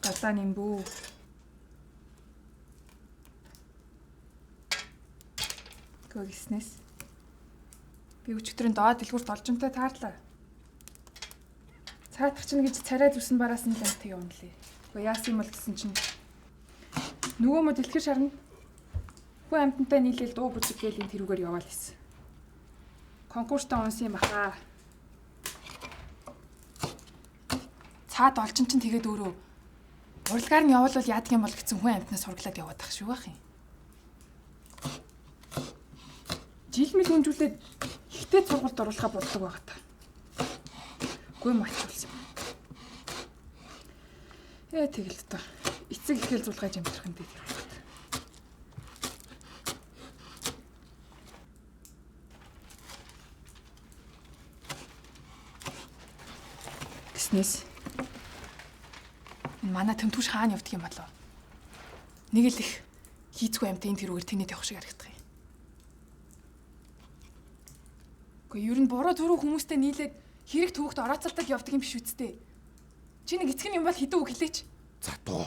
талаа нэмбүү. Гэгснэс. Би өчигдрийн доод дэлгүүрт олжинтой таарлаа. Цаадах чинь гэж царай зүсэн бараас нь л амтыг юм лээ. Гэхдээ яасан юм бол гэсэн чинь нөгөө мө дэлгэр шарна. Хүү амтантай нийлээл дуу бүжиг гээл энэ тэрүүгээр яваал хийсэн. Конкурстаа унсан юм баха. Цаад олчин чинь тэгээд өөрөө урлагаар нь явбал яадаг юм бол гэсэн хүн амтнаас сургалаад яваад тах шүү бах юм. Жил мэл хүнжүүлээд ихтэй сургалт оруулахаа боддог байгаа та. Үгүй мачулсан. Тэгэл та. Эцэг ихэл зулгаж амтрах юм дээр. Гиснэс. Манай тэмтгүүш хаана явдаг юм болов? Нэг л их хийцгүй амт энэ тэрүүгээр тэнэд явах шиг харагдах юм. Гэхдээ ер нь буруу зүрх хүмүүстэй нийлээд хэрэг төвөгт орооцолдог явдаг юм биш үсттэй. Чи нэг эцэг юм бол хэдэн үг хэлээч. За дуу.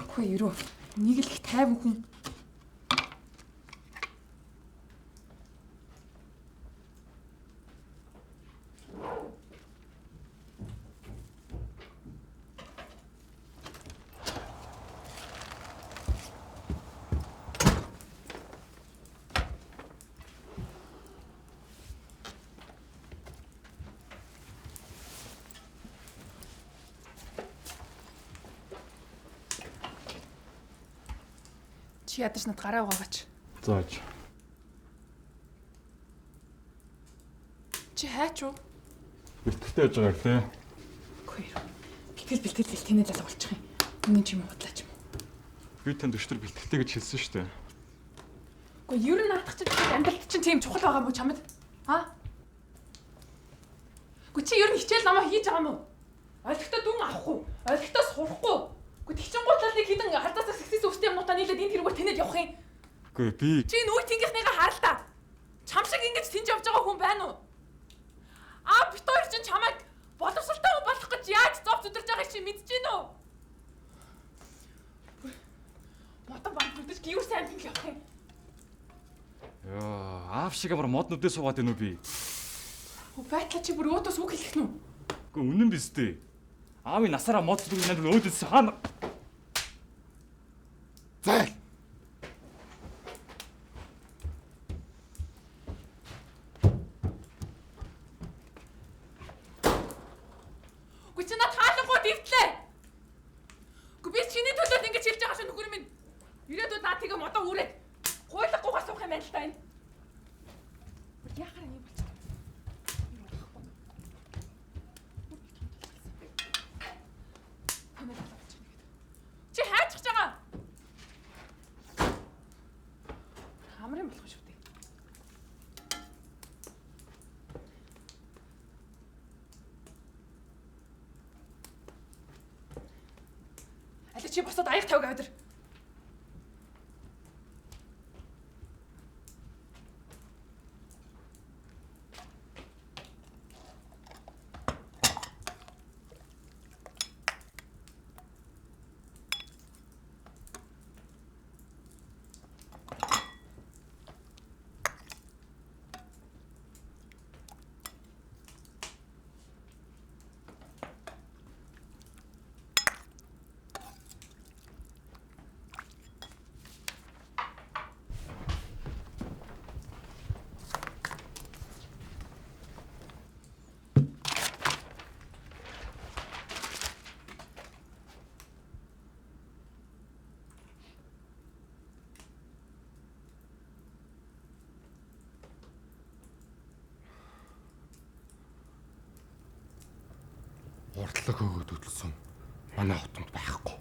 Үгүй ерөө. Нэг л их тайван хүн. Чи ядаж над гараа угаагач. Зааж. Чи хайч уу? Бэлтгэвтэй яж байгаа лээ. Үгүй юу. Бэлтгэл тэнэ залга болчих юм. Үнэн ч юм уу бодлаач юм. Би танд өчтөр бэлтгэвтэй гэж хэлсэн шүү дээ. Үгүй ер нь наадах чинь амьдралд чинь тийм чухал байгаа мó чамд? Аа? Үгүй чи ер нь хичээл намаа хийж байгаа мó? Ойлгохтой дүн авахгүй, ойлгохтой сурахгүй. Гэхдээ тэгчин гутлалыг хідэн хардаасаа сексис өстэй юмнуудаа нийлээд энэ тэрүүгээр тэнэд явах юм. Үгүй би чи нүүр тэнгийнхнийгаа харалтаа. Чам шиг ингэж тэнж явж байгаа хүн байна уу? Аа бит хоёр чинь чамайг боловсралтай хүн болох гэж яаж зов зүдэрж байгааг чи мэдэж гин үү? Мотон банк үдэж гівэр сайн тэнг явах юм. аав шиг амар мод нүдээ суугаад байна уу би? Байтла чи бүр өөдөөс үг хэлэх нь үү? Үгүй үнэн биз дээ. Аавын насаараа мод зүг надад өөдөөс хаана. Зайл. Чи над хаалгуу дэвтлээ. Гэхдээ би чиний төлөө ингэж хэлж байгаа шүү нөхөр минь. Ирээдүйд наад тэгээ модоо үрээд гуйлахгүйгээр суух юм байна л та энэ. Яхаар юм болчих. Чи хайчих жагаа. Хамрын болох шүү дээ. Аль чи босоод аяг тавьгаа өдөр. Урдлаг өгөөд хөдөлсөн манай хотод байхгүй.